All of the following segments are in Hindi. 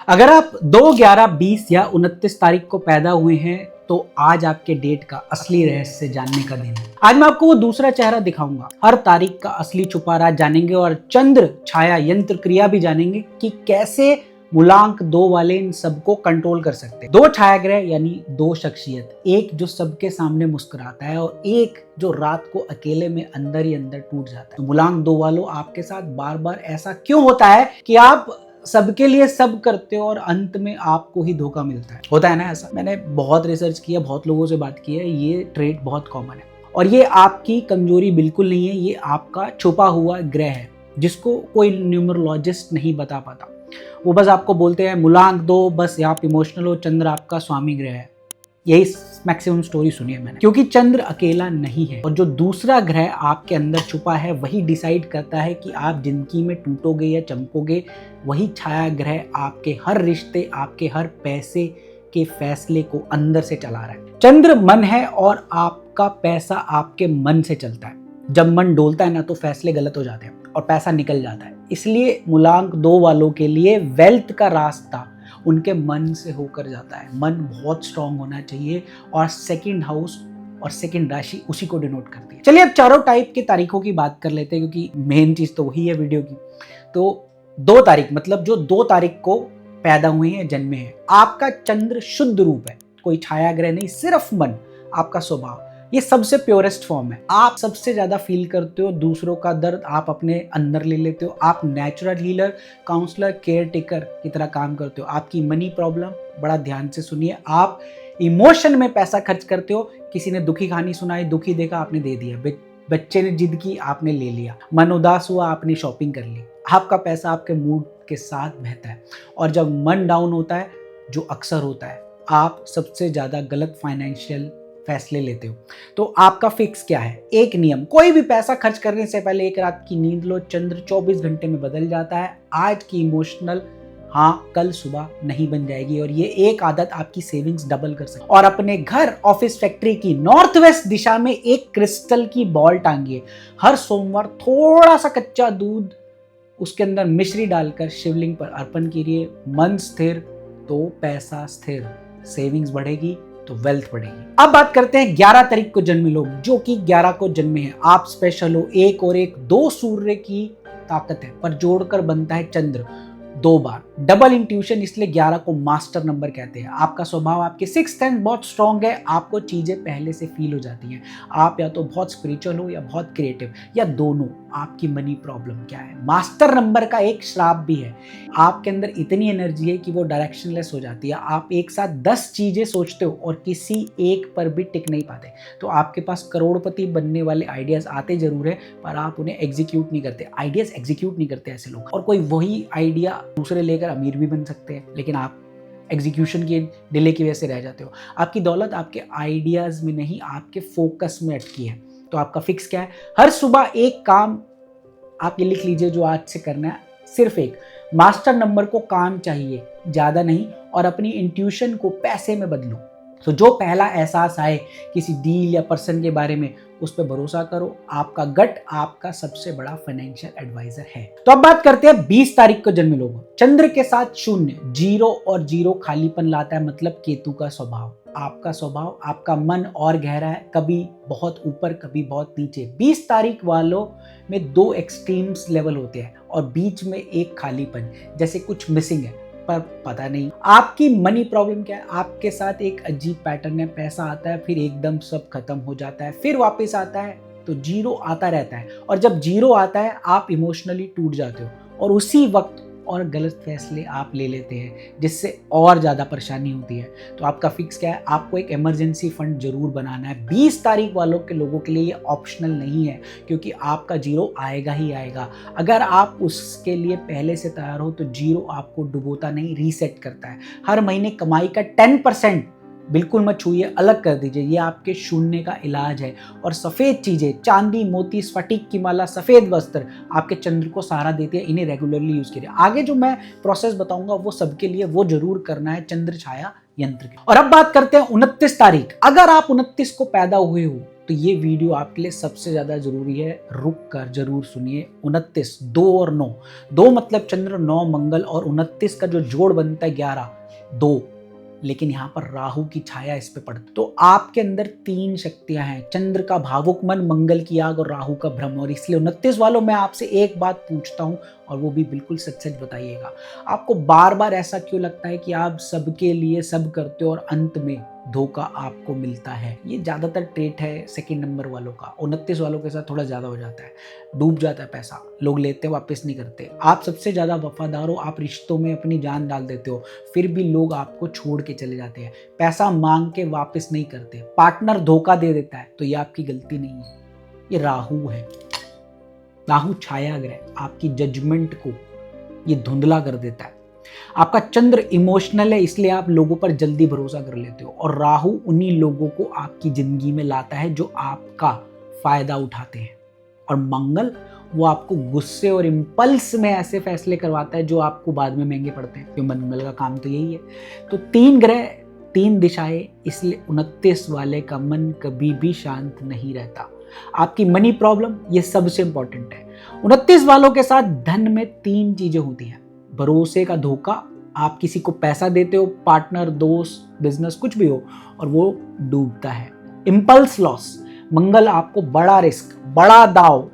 अगर आप 2, 11, 20 या 29 तारीख को पैदा हुए हैं तो आज आपके डेट का असली रहस्य जानने का दिन है। आज मैं आपको वो दूसरा चेहरा दिखाऊंगा। हर तारीख का असली छुपा राज जानेंगे और चंद्र छाया यंत्र क्रिया भी जानेंगे कि कैसे मूलांक 2 वाले इन सबको कंट्रोल कर सकते हैं। 2 छाया ग्रह यानी 2 शख्सियत, एक जो सबके सामने मुस्कुराता है और एक जो रात को अकेले में अंदर ही अंदर टूट जाता है। तो मूलांक 2 वालों, आपके साथ बार बार ऐसा क्यों होता है कि आप सबके लिए सब करते हो और अंत में आपको ही धोखा मिलता है? होता है ना ऐसा। मैंने बहुत रिसर्च किया, बहुत लोगों से बात की है, ये ट्रेट बहुत कॉमन है और ये आपकी कमजोरी बिल्कुल नहीं है। ये आपका छुपा हुआ ग्रह है जिसको कोई न्यूमरोलॉजिस्ट नहीं बता पाता। वो बस आपको बोलते हैं मूलांक 2, बस आप इमोशनल हो, चंद्र आपका स्वामी ग्रह है। यही मैक्सिमम स्टोरी सुनी है मैंने। क्योंकि चंद्र अकेला नहीं है और जो दूसरा ग्रह आपके अंदर छुपा है वही डिसाइड करता है कि आप जिंदगी में टूटोगे या चमकोगे। वही छाया ग्रह आपके हर रिश्ते, आपके हर पैसे के फैसले को अंदर से चला रहा है। चंद्र मन है और आपका पैसा आपके मन से चलता है। जब मन डोलता है ना तो फैसले गलत हो जाते हैं और पैसा निकल जाता है। इसलिए मूलांक 2 वालों के लिए वेल्थ का रास्ता उनके मन से होकर जाता है। मन बहुत स्ट्रांग होना चाहिए और सेकंड हाउस और सेकंड राशि उसी को डिनोट करती है। चलिए अब चारों टाइप के तारीखों की बात कर लेते हैं क्योंकि मेन चीज तो वही है वीडियो की। तो 2 तारीख मतलब जो 2 तारीख को पैदा हुए हैं, जन्मे हैं, आपका चंद्र शुद्ध रूप है, कोई छाया ग्रह नहीं, सिर्फ मन, आपका स्वभाव, ये सबसे प्योरेस्ट फॉर्म है। आप सबसे ज्यादा फील करते हो, दूसरों का दर्द आप अपने अंदर ले लेते हो। आप natural healer, counsellor, caretaker की तरह काम करते हो। आपकी मनी प्रॉब्लम, बड़ा ध्यान से सुनिए, आप इमोशन में पैसा खर्च करते हो। किसी ने दुखी कहानी सुनाई, दुखी देखा, आपने दे दिया। बच्चे ने जिद की, आपने ले लिया। मन उदास हुआ, आपने शॉपिंग कर ली। आपका पैसा आपके मूड के साथ बहता है और जब मन डाउन होता है, जो अक्सर होता है, आप सबसे ज्यादा गलत फाइनेंशियल फैसले लेते हो। तो आपका फिक्स क्या है? एक नियम, कोई भी पैसा खर्च करने से पहले एक रात की नींद लो। चंद्र 24 घंटे में बदल जाता है। आज की इमोशनल हाँ कल सुबह नहीं बन जाएगी और ये एक आदत आपकी सेविंग्स डबल कर सकती है। और अपने घर, ऑफिस, फैक्ट्री की नॉर्थ वेस्ट दिशा में एक क्रिस्टल की बॉल टांगिए। हर सोमवार थोड़ा सा कच्चा दूध, उसके अंदर मिश्री डालकर शिवलिंग पर अर्पण कीजिए। मन स्थिर तो पैसा स्थिर, सेविंग्स बढ़ेगी तो वेल्थ बढ़ेगी। अब बात करते हैं 11 तारीख को जन्मे लोग, जो कि 11 को जन्मे हैं। आप स्पेशल हो। 1 और 1 2 सूर्य की ताकत है, पर जोड़कर बनता है चंद्र 2 बार। डबल इंट्यूशन, इसलिए 11 को मास्टर नंबर कहते हैं। आपका स्वभाव, आपके 6th सेंस बहुत स्ट्रांग है। आपको चीजें पहले से फील हो जाती हैं। आप या तो बहुत स्पिरिचुअल हो या बहुत क्रिएटिव, या दोनों। आपकी मनी प्रॉब्लम क्या है? मास्टर नंबर का एक श्राप भी है। आपके अंदर इतनी एनर्जी है कि वो डायरेक्शनलेस हो जाती है। आप एक साथ 10 चीजें सोचते हो और किसी एक पर भी टिक नहीं पाते। तो आपके पास करोड़पति बनने वाले आइडियाज आते जरूर है, पर आप उन्हें एग्जीक्यूट नहीं करते। आइडियाज एग्जीक्यूट नहीं करते ऐसे लोग। और कोई वही आइडिया दूसरे लेकर अमीर भी बन सकते हैं, लेकिन आप एग्जीक्यूशन की डिले की वजह से रह जाते हो। आपकी दौलत आपके आइडियाज में नहीं, आपके फोकस में अटकी है। तो आपका फिक्स क्या है? हर सुबह एक काम आप ये लिख लीजिए जो आज से करना है, सिर्फ एक। मास्टर नंबर को काम चाहिए, ज्यादा नहीं, और अपनी इंट्यूशन को पैसे में बदलो। तो जो पहला एहसास आए किसी डील या पर्सन के बारे में, उस पर भरोसा करो। आपका गट आपका सबसे बड़ा फाइनेंशियल एडवाइजर है। तो अब बात करते हैं 20 तारीख को जन्मे लोगों। चंद्र के साथ 0, 0 और 0 खालीपन लाता है, मतलब केतु का स्वभाव। आपका स्वभाव, आपका मन और गहरा है, कभी बहुत ऊपर कभी बहुत नीचे। 20 तारीख वालों में 2 एक्सट्रीम्स लेवल होते हैं और बीच में एक खालीपन, जैसे कुछ मिसिंग है पर पता नहीं। आपकी मनी प्रॉब्लम क्या है? आपके साथ एक अजीब पैटर्न है। पैसा आता है, फिर एकदम सब खत्म हो जाता है, फिर वापस आता है, तो 0 आता रहता है। और जब 0 आता है, आप इमोशनली टूट जाते हो और उसी वक्त और गलत फैसले आप ले लेते हैं, जिससे और ज्यादा परेशानी होती है। तो आपका फिक्स क्या है? आपको एक इमरजेंसी फंड जरूर बनाना है। 20 तारीख वालों के लोगों के लिए ये ऑप्शनल नहीं है, क्योंकि आपका 0 आएगा ही आएगा। अगर आप उसके लिए पहले से तैयार हो तो 0 आपको डुबोता नहीं, रीसेट करता है। हर महीने कमाई का 10% बिल्कुल मत छूइए, अलग कर दीजिए। ये आपके शून्य का इलाज है। और सफेद चीजें, चांदी, मोती, स्फटिक की माला, सफेद वस्त्र आपके चंद्र को सहारा देती है। इन्हें रेगुलरली यूज करिए। आगे जो मैं प्रोसेस बताऊंगा वो सबके लिए, वो जरूर करना है चंद्र छाया यंत्र की। और अब बात करते हैं 29 तारीख। अगर आप 29 को पैदा हुए हो तो ये वीडियो आपके लिए सबसे ज़्यादा ज़रूरी है, रुक कर जरूर सुनिए। 29, 2 और 9, 2 मतलब चंद्र, 9 मंगल और 29 का जो जोड़ बनता है 11, 2, लेकिन यहाँ पर राहु की छाया इस पे पड़ती। तो आपके अंदर 3 शक्तियां हैं, चंद्र का भावुक मन, मंगल की आग और राहु का भ्रम। और इसलिए 29 वालों मैं आपसे एक बात पूछता हूं और वो भी बिल्कुल सच सच बताइएगा, आपको बार बार ऐसा क्यों लगता है कि आप सबके लिए सब करते हो और अंत में धोखा आपको मिलता है? ये ज्यादातर ट्रेट है सेकंड नंबर वालों का। 29 वालों के साथ थोड़ा ज्यादा हो जाता है, डूब जाता है पैसा, लोग लेते वापस नहीं करते। आप सबसे ज्यादा वफादार हो, आप रिश्तों में अपनी जान डाल देते हो, फिर भी लोग आपको छोड़ के चले जाते हैं, पैसा मांग के वापस नहीं करते, पार्टनर धोखा दे देता है, तो ये आपकी गलती नहीं है, ये राहु है। राहु छाया ग्रह आपकी जजमेंट को ये धुंधला कर देता है। आपका चंद्र इमोशनल है, इसलिए आप लोगों पर जल्दी भरोसा कर लेते हो, और राहु उन्हीं लोगों को आपकी जिंदगी में लाता है जो आपका फायदा उठाते हैं। और मंगल वो आपको गुस्से और इम्पल्स में ऐसे फैसले करवाता है जो आपको बाद में महंगे पड़ते हैं, क्योंकि मंगल का काम तो यही है। तो 3 ग्रह 3 दिशाएं, इसलिए 29 वाले का मन कभी भी शांत नहीं रहता। आपकी मनी प्रॉब्लम ये सबसे इंपॉर्टेंट है। 29 वालों के साथ धन में 3 चीजें होती हैं। भरोसे का धोखा, आप किसी को पैसा देते हो, पार्टनर, दोस्त, बिजनेस कुछ भी हो, और वो डूबता है। इंपल्स लॉस, मंगल आपको बड़ा रिस्क, बड़ा दाव,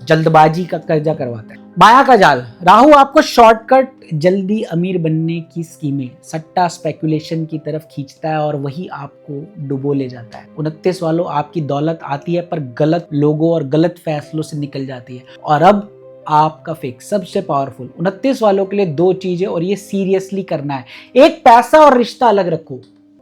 जल्दबाजी का कर्जा करवाता है। माया का जाल, राहु आपको शॉर्टकट, जल्दी अमीर बनने की स्कीमें, सट्टा, स्पेकुलेशन की तरफ खींचता है और वही आपको डुबो ले जाता है। 29 वालों, आपकी दौलत आती है पर गलत लोगों और गलत फैसलों से निकल जाती है। और अब आपका फिक्स, सबसे पावरफुल 29 वालों के लिए 2 चीजें, और ये सीरियसली करना है। एक, पैसा और रिश्ता अलग रखो,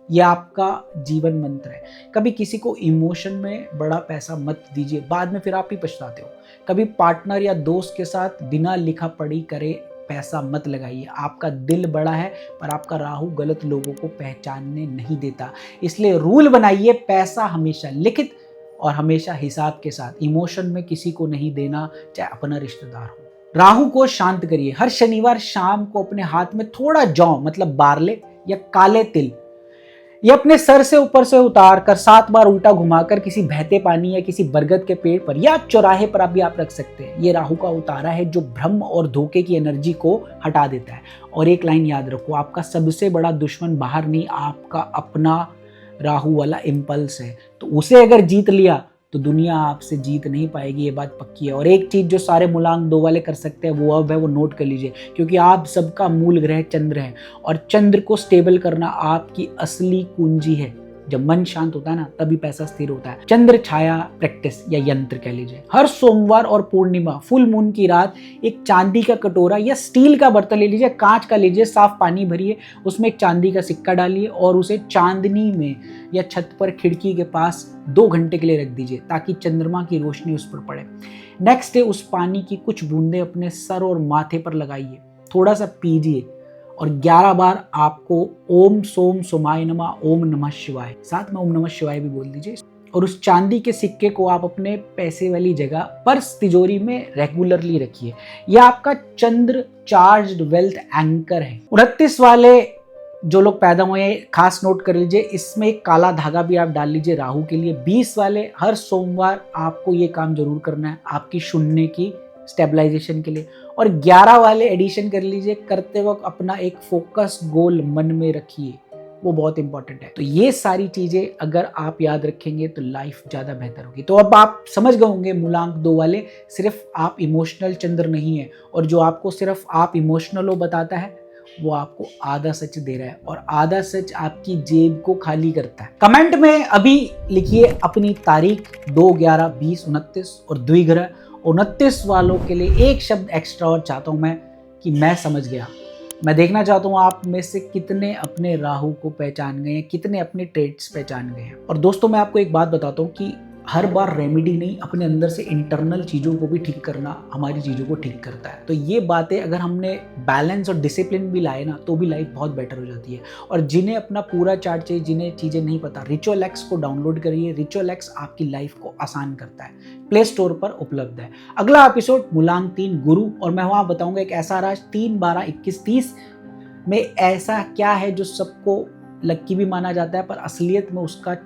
ये आपका जीवन मंत्र है। कभी किसी को इमोशन में बड़ा पैसा मत दीजिए, बाद में फिर आप ही पछताते हो। कभी पार्टनर या दोस्त के साथ बिना लिखा पढ़ी करे पैसा मत लगाइए। आपका दिल बड़ा है पर आपका राहु गलत लोगों को पहचानने नहीं देता। इसलिए रूल बनाइए, पैसा हमेशा लिखित और हमेशा हिसाब के साथ, इमोशन में किसी को नहीं देना, चाहे अपना रिश्तेदार हो। राहु को शांत करिए। हर शनिवार शाम को अपने हाथ में थोड़ा जौ मतलब बारले या काले तिल, ये अपने सर से ऊपर से उतार कर 7 बार उल्टा घुमाकर किसी बहते पानी या किसी बरगद के पेड़ पर या चौराहे पर भी आप रख सकते हैं। ये राहु का उतारा है जो भ्रम और धोखे की एनर्जी को हटा देता है। और एक लाइन याद रखो, आपका सबसे बड़ा दुश्मन बाहर नहीं, आपका अपना राहु वाला इम्पल्स है। तो उसे अगर जीत लिया तो दुनिया आपसे जीत नहीं पाएगी, ये बात पक्की है। और एक चीज जो सारे मूलांक 2 वाले कर सकते हैं वो अब है, वो नोट कर लीजिए, क्योंकि आप सबका मूल ग्रह चंद्र है और चंद्र को स्टेबल करना आपकी असली कुंजी है। जब मन शांत होता है ना, तभी पैसा स्थिर होता है। चंद्र छाया प्रैक्टिस या यंत्र कह लीजिए। हर सोमवार और पूर्णिमा, फुल मून की रात, एक चांदी का कटोरा या स्टील का बर्तन ले लीजिए, कांच का लीजिए, साफ पानी भरिए, उसमें एक चांदी का सिक्का डालिए और उसे चांदनी में या छत पर खिड़की के पास 2 घंटे के लिए रख दीजिए, ताकि चंद्रमा की रोशनी उस पर पड़े। नेक्स्ट डे उस पानी की कुछ बूंदे अपने सर और माथे पर लगाइए, थोड़ा सा पीजिए और 11 बार आपको ओम सोम सोमाय नमः, ओम नमः शिवाय, साथ में ओम नमः शिवाय भी बोल दीजिए। और उस चांदी के सिक्के को आप अपने पैसे वाली जगह पर्स, तिजोरी में रेगुलरली रखिए। यह आपका चंद्र चार्ज्ड वेल्थ एंकर है। 29 वाले जो लोग पैदा हुए हैं, खास नोट कर लीजिए, इसमें एक काला धागा भी आप डाल लीजिए राहु के लिए। 20 वाले, हर सोमवार आपको ये काम जरूर करना है आपकी शून्य की स्टेबलाइजेशन के लिए। और 11 वाले एडिशन कर लीजिए, करते वक्त अपना एक फोकस गोल मन में रखिए, वो बहुत इंपॉर्टेंट है। तो ये सारी चीजें अगर आप याद रखेंगे तो लाइफ ज्यादा बेहतर होगी। तो अब आप समझ गए होंगे मूलांक 2 वाले, सिर्फ आप इमोशनल चंद्र नहीं है, और जो आपको सिर्फ आप इमोशनल हो बताता है वो आपको आधा सच दे रहा है, और आधा सच आपकी जेब को खाली करता है। कमेंट में अभी लिखिए अपनी तारीख 2, 11, 20, 29 और द्विग्रह। 29 वालों के लिए एक शब्द एक्स्ट्रा और चाहता हूं मैं, कि मैं समझ गया। मैं देखना चाहता हूं आप में से कितने अपने राहु को पहचान गए हैं, कितने अपने ट्रेड्स पहचान गए हैं। और दोस्तों मैं आपको एक बात बताता हूं कि हर बार रेमेडी नहीं, अपने अंदर से इंटरनल चीज़ों को भी ठीक करना हमारी चीज़ों को ठीक करता है। तो ये बातें अगर हमने बैलेंस और डिसिप्लिन भी लाए ना, तो भी लाइफ बहुत बेटर हो जाती है। और जिन्हें अपना पूरा चार्ट चाहिए, जिन्हें चीज़ें नहीं पता, रिचुअल एक्स को डाउनलोड करिए। रिचुअल एक्स आपकी लाइफ को आसान करता है, प्ले स्टोर पर उपलब्ध है। अगला एपिसोड मूलांक 3 गुरु, और मैं वहाँ बताऊँगा एक ऐसा राज 3, 12, 21, 30 में ऐसा क्या है जो सबको लक्की भी माना जाता है, पर असलियत में उसका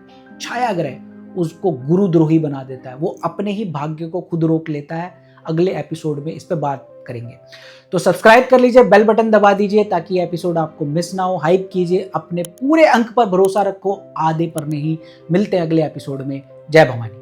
छाया ग्रह उसको गुरुद्रोही बना देता है, वो अपने ही भाग्य को खुद रोक लेता है। अगले एपिसोड में इस पर बात करेंगे। तो सब्सक्राइब कर लीजिए, बेल बटन दबा दीजिए ताकि ये एपिसोड आपको मिस ना हो। हाइप कीजिए, अपने पूरे अंक पर भरोसा रखो, आधे पर नहीं। मिलते हैं अगले एपिसोड में। जय भवानी।